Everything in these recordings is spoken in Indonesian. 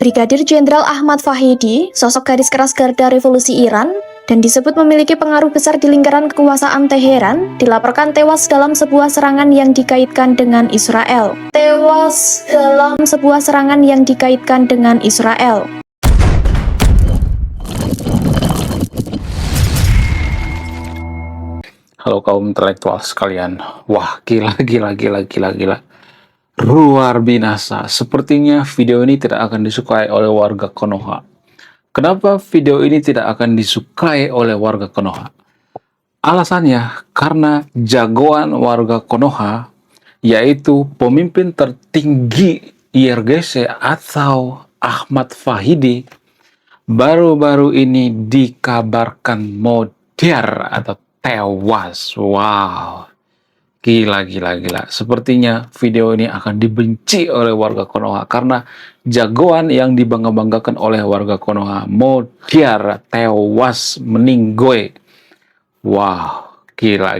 Brigadir Jenderal Ahmad Fahidi, sosok garis keras garda revolusi Iran, dan disebut memiliki pengaruh besar di lingkaran kekuasaan Teheran, dilaporkan tewas dalam sebuah serangan yang dikaitkan dengan Israel. Halo kaum intelektual sekalian. Wah, gila. Luar binasa. Sepertinya video ini tidak akan disukai oleh warga Konoha. Kenapa video ini tidak akan disukai oleh warga Konoha? Alasannya karena jagoan warga Konoha, yaitu pemimpin tertinggi IRGC atau Ahmad Fahidi, baru-baru ini dikabarkan modar atau tewas. Wow. Gila. Sepertinya video ini akan dibenci oleh warga Konoha karena jagoan yang dibangga-banggakan oleh warga Konoha modar, tewas, meninggoy. Wow, gila.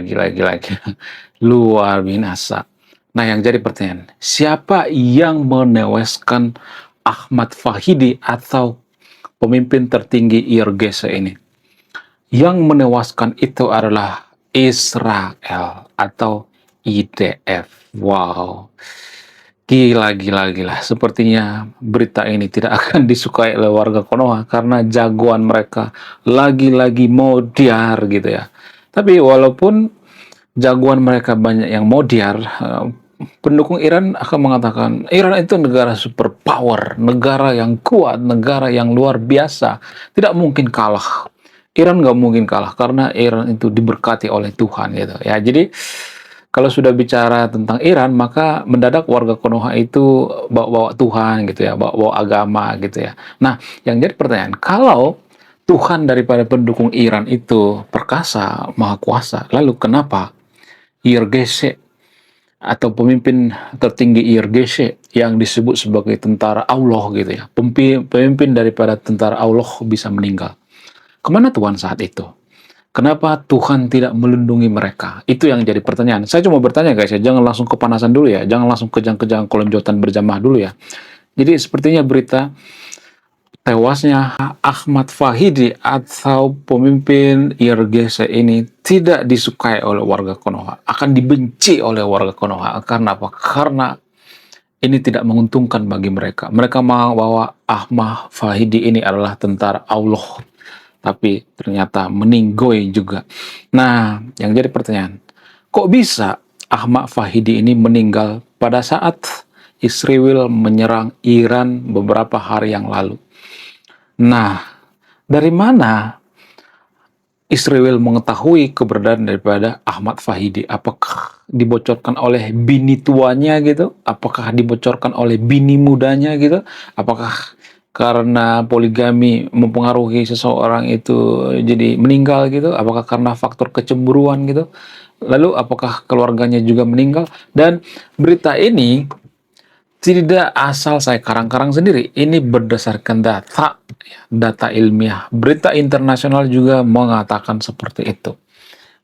Luar binasa. Nah, yang jadi pertanyaan, siapa yang menewaskan Ahmad Fahidi atau pemimpin tertinggi IRGC ini? Yang menewaskan itu adalah Israel atau IDF. Wow. Gila. Sepertinya berita ini tidak akan disukai oleh warga Konoha karena jagoan mereka lagi-lagi modar gitu ya. Tapi walaupun jagoan mereka banyak yang modar, pendukung Iran akan mengatakan Iran itu negara superpower, negara yang kuat, negara yang luar biasa, tidak mungkin kalah. Iran nggak mungkin kalah karena Iran itu diberkati oleh Tuhan gitu ya. Jadi kalau sudah bicara tentang Iran, maka mendadak warga Konoha itu bawa Tuhan gitu ya, bawa agama gitu ya. Nah, yang jadi pertanyaan, kalau Tuhan daripada pendukung Iran itu perkasa, maha kuasa, lalu kenapa IRGC atau pemimpin tertinggi IRGC yang disebut sebagai tentara Allah gitu ya, pemimpin daripada tentara Allah bisa meninggal? Kemana Tuhan saat itu? Kenapa Tuhan tidak melindungi mereka? Itu yang jadi pertanyaan. Saya cuma bertanya guys ya, jangan langsung kepanasan dulu ya, jangan langsung kejang-kejang kolonjotan berjamaah dulu ya. Jadi sepertinya berita tewasnya Ahmad Fahidi atau pemimpin IRGC ini tidak disukai oleh warga Konoha, akan dibenci oleh warga Konoha. Karena apa? Karena ini tidak menguntungkan bagi mereka. Mereka mau bahwa Ahmad Fahidi ini adalah tentara Allah, tapi ternyata meninggoy juga. Nah, yang jadi pertanyaan, kok bisa Ahmad Fahidi ini meninggal pada saat Israel menyerang Iran beberapa hari yang lalu? Nah, dari mana Israel mengetahui keberadaan daripada Ahmad Fahidi? Apakah dibocorkan oleh bini tuanya gitu? Apakah dibocorkan oleh bini mudanya gitu? Apakah karena poligami mempengaruhi seseorang itu jadi meninggal gitu? Apakah karena faktor kecemburuan gitu? Lalu apakah keluarganya juga meninggal? Dan berita ini tidak asal saya karang-karang sendiri. Ini berdasarkan data ilmiah. Berita internasional juga mengatakan seperti itu.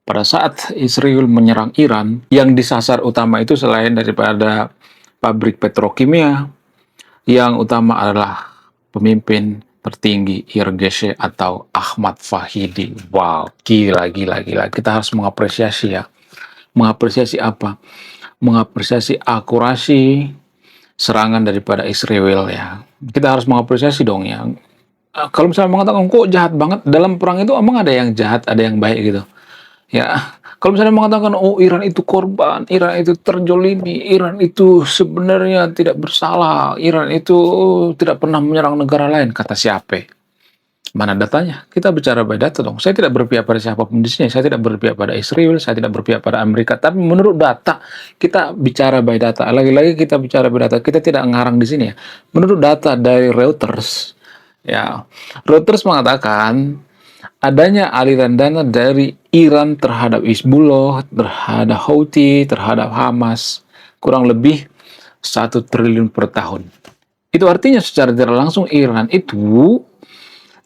Pada saat Israel menyerang Iran, yang disasar utama itu selain daripada pabrik petrokimia, yang utama adalah pemimpin tertinggi IRGC atau Ahmad Fahidi. Wow, gila. Kita harus mengapresiasi ya. Mengapresiasi apa? Mengapresiasi akurasi serangan daripada Israel ya. Kita harus mengapresiasi dong ya. Kalau misalnya mengatakan kok jahat banget, dalam perang itu emang ada yang jahat, ada yang baik gitu. Ya, kalau misalnya mengatakan oh Iran itu korban, Iran itu terjolimi, Iran itu sebenarnya tidak bersalah, Iran itu tidak pernah menyerang negara lain, kata siapa? Mana datanya? Kita bicara by data dong. Saya tidak berpihak pada siapapun di sini. Saya tidak berpihak pada Israel, saya tidak berpihak pada Amerika. Tapi menurut data, kita bicara by data. Lagi-lagi kita bicara by data. Kita tidak ngarang di sini ya. Menurut data dari Reuters, ya, Reuters mengatakan adanya aliran dana dari Iran terhadap Hizbullah, terhadap Houthi, terhadap Hamas, kurang lebih 1 triliun per tahun. Itu artinya secara tidak langsung Iran itu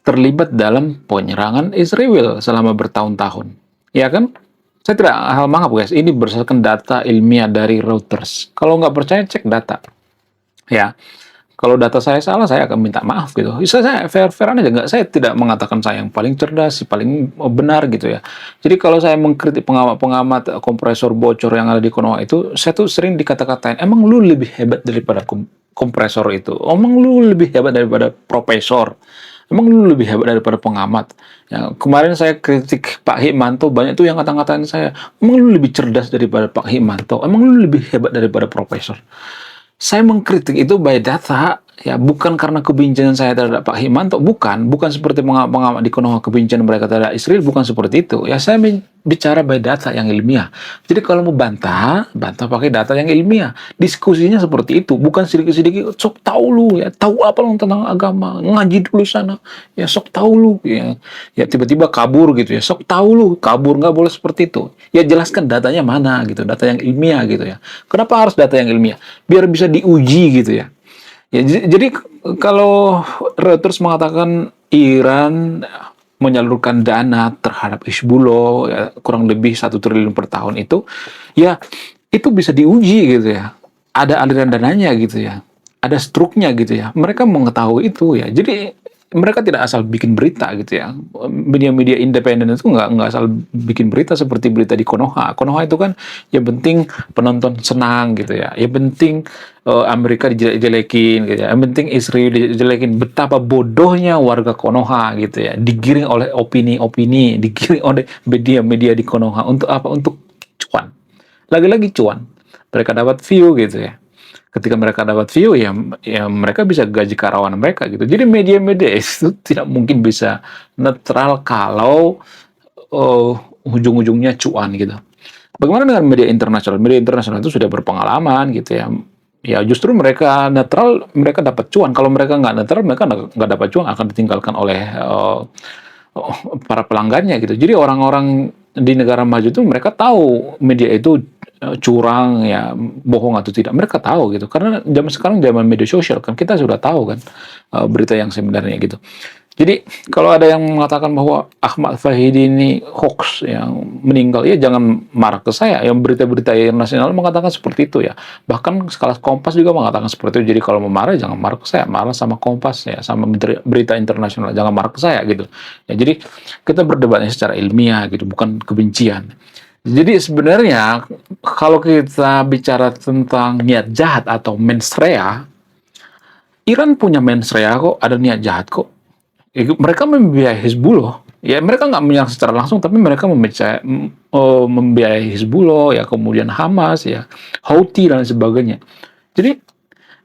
terlibat dalam penyerangan Israel selama bertahun-tahun. Ya kan? Saya tidak hal mangap guys, ini berdasarkan data ilmiah dari Reuters. Kalau nggak percaya, cek data. Ya, Kalau data saya salah, saya akan minta maaf gitu. Saya fair-fairan aja, nggak, saya tidak mengatakan saya yang paling cerdas, paling benar gitu ya. Jadi kalau saya mengkritik pengamat-pengamat kompresor bocor yang ada di Konoha itu, saya tuh sering dikata-katain, emang lu lebih hebat daripada kompresor itu? Emang lu lebih hebat daripada profesor? Emang lu lebih hebat daripada pengamat? Ya, kemarin saya kritik Pak Hikmanto, banyak tuh yang kata-katain saya, emang lu lebih cerdas daripada Pak Hikmanto? Emang lu lebih hebat daripada profesor? Saya mengkritik itu by data, ya bukan karena kebencian saya terhadap Pak Hikmanto, bukan seperti pengamat di Konoha kebencian mereka terhadap Israel, bukan seperti itu. Ya saya bicara by data yang ilmiah. Jadi kalau mau bantah pakai data yang ilmiah. Diskusinya seperti itu, bukan sedikit-sedikit sok tahu lu ya, tahu apa lu tentang agama, ngaji dulu sana. Ya sok tahu lu ya. Ya tiba-tiba kabur gitu ya. Sok tahu lu, kabur, nggak boleh seperti itu. Ya jelaskan datanya mana gitu, data yang ilmiah gitu ya. Kenapa harus data yang ilmiah? Biar bisa diuji gitu ya. Ya, jadi kalau Reuters mengatakan Iran menyalurkan dana terhadap Hizbullah ya, kurang lebih 1 triliun per tahun itu, ya itu bisa diuji gitu ya. Ada aliran dananya gitu ya. Ada struknya gitu ya. Mereka mengetahui itu ya. Jadi mereka tidak asal bikin berita gitu ya. Media-media independen itu nggak asal bikin berita seperti berita di Konoha. Konoha itu kan yang penting penonton senang gitu ya. Yang penting Amerika dijelek-jelekin gitu ya. Yang penting Israel dijelekin. Betapa bodohnya warga Konoha gitu ya. Digiring oleh opini-opini, digiring oleh media-media di Konoha. Untuk apa? Untuk cuan. Lagi-lagi cuan. Mereka dapat view gitu ya. Ketika mereka dapat view, ya mereka bisa gaji karyawan mereka gitu. Jadi media-media itu tidak mungkin bisa netral kalau ujung-ujungnya cuan gitu. Bagaimana dengan media internasional? Media internasional itu sudah berpengalaman gitu ya. Ya justru mereka netral, mereka dapat cuan. Kalau mereka nggak netral, mereka nggak dapat cuan, akan ditinggalkan oleh para pelanggannya gitu. Jadi orang-orang di negara maju itu mereka tahu media itu curang ya, bohong atau tidak, mereka tahu gitu. Karena zaman sekarang zaman media sosial kan, kita sudah tahu kan berita yang sebenarnya gitu. Jadi kalau ada yang mengatakan bahwa Ahmad Fahidi ini hoax yang meninggal, ya jangan marah ke saya. Yang berita-berita internasional mengatakan seperti itu ya. Bahkan sekelas Kompas juga mengatakan seperti itu. Jadi kalau mau marah jangan marah ke saya, marah sama Kompas ya, sama berita internasional, jangan marah ke saya gitu. Ya, jadi kita berdebatnya secara ilmiah gitu, bukan kebencian. Jadi sebenarnya kalau kita bicara tentang niat jahat atau mens rea, Iran punya mens rea kok, ada niat jahat kok. Mereka membiayai Hizbullah. Ya mereka nggak menyerang secara langsung, tapi mereka membiayai Hizbullah, ya kemudian Hamas, ya Houthi dan sebagainya. Jadi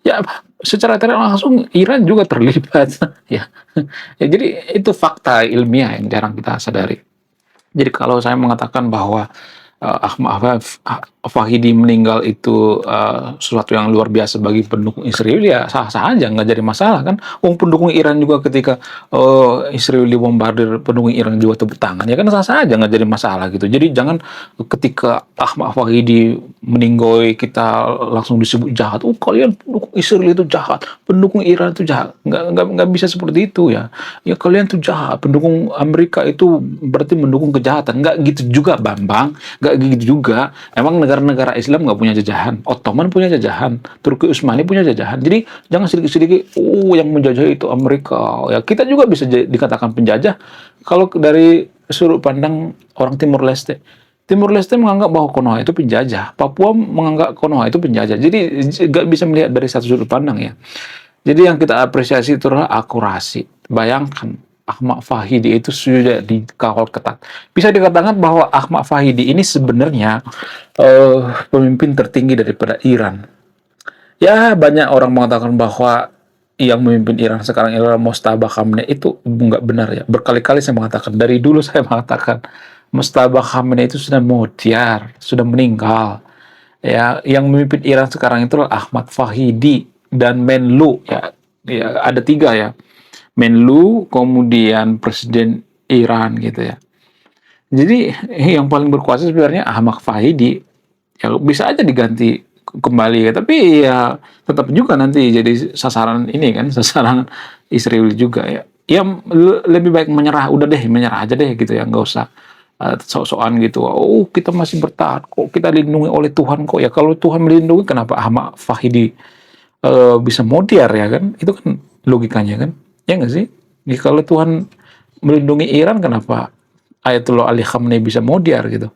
ya secara tidak langsung Iran juga terlibat. Ya. Ya jadi itu fakta ilmiah yang jarang kita sadari. Jadi kalau saya mengatakan bahwa Ahmad Fahidi meninggal itu sesuatu yang luar biasa bagi pendukung Israel, ya sah-sah aja, nggak jadi masalah kan. Pendukung Iran juga ketika Israel dibombardir, pendukung Iran juga tepuk tangan, ya kan sah-sah aja, nggak jadi masalah gitu. Jadi jangan ketika Ahmad Fahidi meninggal kita langsung disebut jahat. Kalian pendukung Israel itu jahat, pendukung Iran itu jahat. Nggak bisa seperti itu ya. Ya kalian itu jahat, pendukung Amerika itu berarti mendukung kejahatan. Nggak gitu juga, Bambang. Nggak gitu juga. Emang negara-negara Islam nggak punya jajahan. Ottoman punya jajahan. Turki Utsmani punya jajahan. Jadi jangan sedikit-sedikit, yang menjajah itu Amerika. Ya kita juga bisa dikatakan penjajah kalau dari sudut pandang orang Timur Leste. Timur Leste menganggap bahwa Konoha itu penjajah. Papua menganggap Konoha itu penjajah. Jadi nggak bisa melihat dari satu sudut pandang ya. Jadi yang kita apresiasi itu adalah akurasi. Bayangkan Ahmad Fahidi itu sudah dikawal ketat. Bisa dikatakan bahwa Ahmad Fahidi ini sebenarnya pemimpin tertinggi daripada Iran. Ya banyak orang mengatakan bahwa yang memimpin Iran sekarang adalah Mojtaba Khamenei, itu nggak benar ya. Berkali-kali saya mengatakan, dari dulu saya mengatakan Mojtaba Khamenei itu sudah mutiar, sudah meninggal. Ya, yang memimpin Iran sekarang itu adalah Ahmad Fahidi dan Menlu ya. Ya ada 3 ya. Menlu, kemudian Presiden Iran gitu ya. Jadi yang paling berkuasa sebenarnya Ahmad Fahidi. Ya bisa aja diganti kembali ya, tapi ya tetap juga nanti jadi sasaran ini kan, sasaran Israel juga ya. Ya lebih baik menyerah, udah deh menyerah aja deh gitu ya, nggak usah sok-sokan gitu. Oh kita masih bertahan kok, kita dilindungi oleh Tuhan kok. Ya kalau Tuhan melindungi, kenapa Ahmad Fahidi bisa modiar ya kan? Itu kan logikanya kan? Ya nggak sih? Ya, kalau Tuhan melindungi Iran, kenapa Ayatollah Ali Khamenei bisa modiar gitu?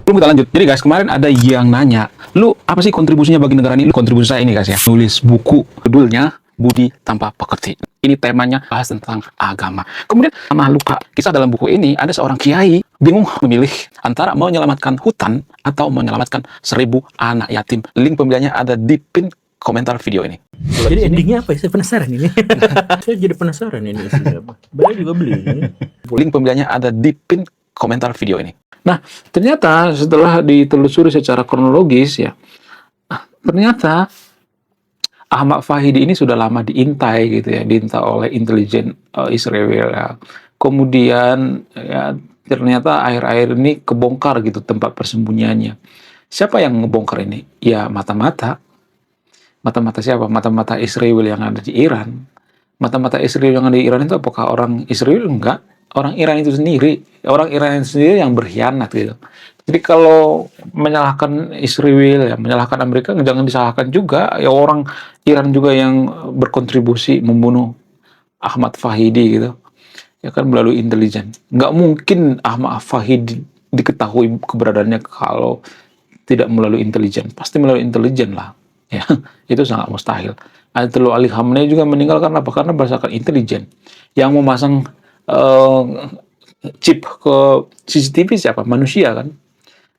Belum kita lanjut. Jadi guys, kemarin ada yang nanya, lu apa sih kontribusinya bagi negara ini? Lu kontribusi saya ini guys ya, nulis buku, judulnya Budi Tanpa Pekerti. Ini temanya bahas tentang agama. Kemudian sama luka, kisah dalam buku ini ada seorang kiai bingung memilih antara menyelamatkan hutan atau menyelamatkan 1000 anak yatim. Link pembeliannya ada di pin komentar video ini. Jadi endingnya apa ya? Saya penasaran ini. Saya jadi penasaran ini isinya apa. Beli juga beli. Link pembeliannya ada di pin komentar video ini. Nah, ternyata setelah ditelusuri secara kronologis ya, ternyata Ahmad Fahidi ini sudah lama diintai gitu ya, diintai oleh intelijen Israel ya. Kemudian ya ternyata akhir-akhir ini kebongkar gitu tempat persembunyiannya. Siapa yang ngebongkar ini? Ya mata-mata. Mata-mata siapa? Mata-mata Israel yang ada di Iran. Mata-mata Israel yang ada di Iran itu apakah orang Israel? Enggak. Orang Iran itu sendiri. Orang Iran itu sendiri yang berkhianat gitu. Jadi kalau menyalahkan Israel, ya menyalahkan Amerika, jangan disalahkan juga. Ya orang Iran juga yang berkontribusi membunuh Ahmad Fahidi gitu. Ya kan melalui intelijen. Nggak mungkin Ahmad Fahidi diketahui keberadaannya kalau tidak melalui intelijen. Pasti melalui intelijen lah. Ya, itu sangat mustahil. Ayatollah Ali Khamenei juga meninggal karena apa? Karena berdasarkan intelijen. Yang memasang chip ke CCTV siapa? Manusia kan?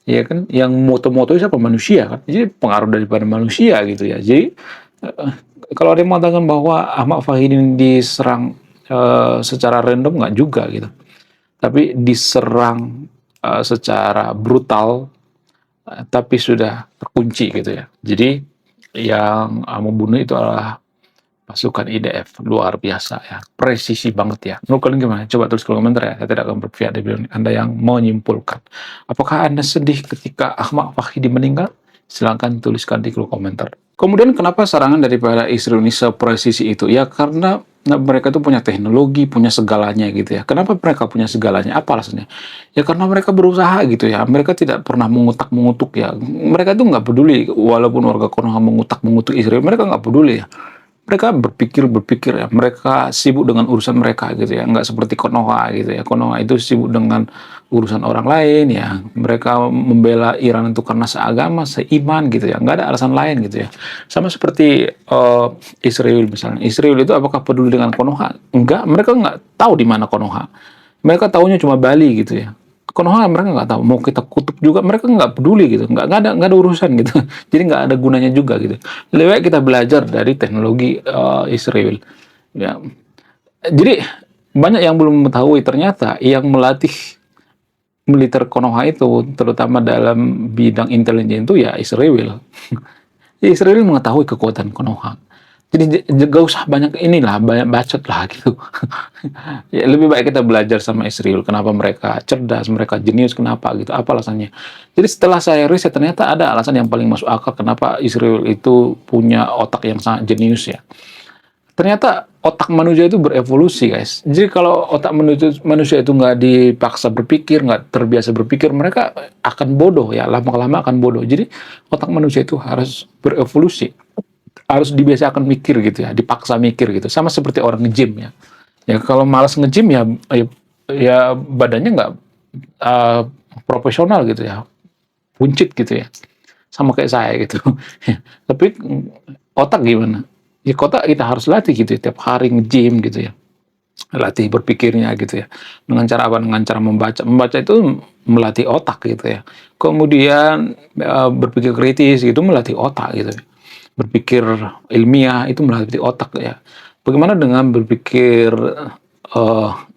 Ya kan? Yang moto-moto siapa? Manusia kan? Jadi pengaruh daripada manusia gitu ya. Jadi kalau ada yang mengatakan bahwa Ahmad Fahidi diserang secara random, nggak juga gitu. Tapi diserang secara brutal, tapi sudah terkunci gitu ya. Jadi yang membunuh itu adalah pasukan IDF. Luar biasa ya, presisi banget ya. Menurut kalian gimana? Coba tulis kolom komentar ya. Saya tidak akan berpihak di video ini. Anda yang mau menyimpulkan, apakah Anda sedih ketika Ahmad Fahidi meninggal? Silahkan tuliskan di kolom komentar. Kemudian kenapa serangan daripada Israel ini sepresisi itu? Ya karena mereka tuh punya teknologi, punya segalanya gitu ya. Kenapa mereka punya segalanya? Apa alasannya? Ya karena mereka berusaha gitu ya. Mereka tidak pernah mengutak-mengutuk ya. Mereka tuh nggak peduli, walaupun warga Konoha mengutak-mengutuk Israel, mereka nggak peduli ya. Mereka berpikir ya, mereka sibuk dengan urusan mereka gitu ya, nggak seperti Konoha gitu ya. Konoha itu sibuk dengan urusan orang lain ya. Mereka membela Iran itu karena seagama, seiman gitu ya, nggak ada alasan lain gitu ya. Sama seperti Israel misalnya. Israel itu apakah peduli dengan Konoha? Enggak, mereka nggak tahu di mana Konoha. Mereka tahunya cuma Bali gitu ya. Konoha mereka nggak tahu, mau kita kutuk juga mereka nggak peduli gitu, nggak ada urusan gitu. Jadi nggak ada gunanya juga gitu. Lebih baik kita belajar dari teknologi Israel ya. Jadi banyak yang belum mengetahui ternyata yang melatih militer Konoha itu terutama dalam bidang intelijen itu ya Israel. Israel mengetahui kekuatan Konoha. Jadi gak usah banyak bacot lah gitu. Ya, lebih baik kita belajar sama Israel. Kenapa mereka cerdas, mereka jenius, kenapa gitu, apa alasannya. Jadi setelah saya riset ternyata ada alasan yang paling masuk akal kenapa Israel itu punya otak yang sangat jenius ya. Ternyata otak manusia itu berevolusi guys. Jadi kalau otak manusia itu nggak dipaksa berpikir, nggak terbiasa berpikir, mereka akan bodoh ya, lama-lama akan bodoh. Jadi otak manusia itu harus berevolusi. Harus dibiasakan mikir gitu ya, dipaksa mikir gitu. Sama seperti orang nge-gym ya. Ya kalau malas nge-gym ya badannya nggak profesional gitu ya. Buncit gitu ya. Sama kayak saya gitu. Tapi otak gimana? Ya otak kita harus latih gitu ya, tiap hari nge-gym gitu ya. Latih berpikirnya gitu ya. Dengan cara apa? Dengan cara membaca. Membaca itu melatih otak gitu ya. Kemudian berpikir kritis gitu melatih otak gitu ya. Berpikir ilmiah itu melatih otak ya. Bagaimana dengan berpikir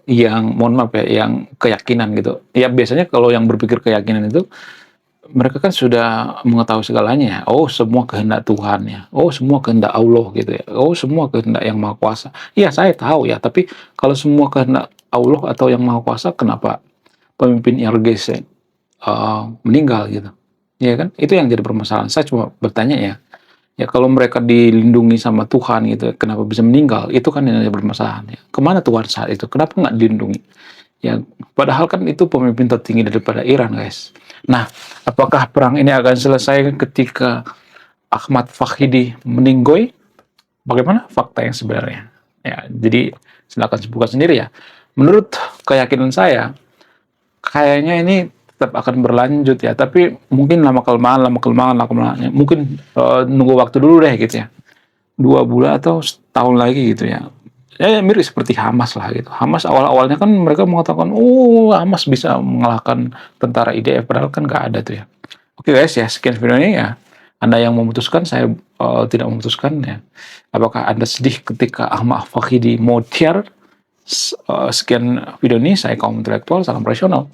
yang mohon maaf ya, yang keyakinan gitu. Ya biasanya kalau yang berpikir keyakinan itu mereka kan sudah mengetahui segalanya. Oh, semua kehendak Tuhan ya. Oh, semua kehendak Allah gitu ya. Oh, semua kehendak yang Maha Kuasa. Iya, saya tahu ya, tapi kalau semua kehendak Allah atau yang Maha Kuasa, kenapa pemimpin IRGC meninggal gitu? Ya kan? Itu yang jadi permasalahan. Saya cuma bertanya ya. Ya kalau mereka dilindungi sama Tuhan gitu, kenapa bisa meninggal? Itu kan yang jadi permasalahan. Ya. Kemana Tuhan saat itu? Kenapa nggak dilindungi? Ya, padahal kan itu pemimpin tertinggi daripada Iran, guys. Nah, apakah perang ini akan selesai ketika Ahmad Fahidi meninggoy? bagaimana fakta yang sebenarnya. Ya, jadi silakan buka sendiri ya. Menurut keyakinan saya, kayaknya ini tetap akan berlanjut ya, tapi mungkin lama-kelamaan, mungkin nunggu waktu dulu deh gitu ya. 2 bulan atau setahun lagi gitu ya. Ya mirip seperti Hamas lah gitu. Hamas awal-awalnya kan mereka mengatakan, oh Hamas bisa mengalahkan tentara IDF, padahal kan nggak ada tuh ya. Oke guys ya, sekian videonya ya. Anda yang memutuskan, saya tidak memutuskan ya. Apakah Anda sedih ketika Ahmad Fakhidi mau tiar? Sekian video ini, saya kaum intelektual, salam rasional.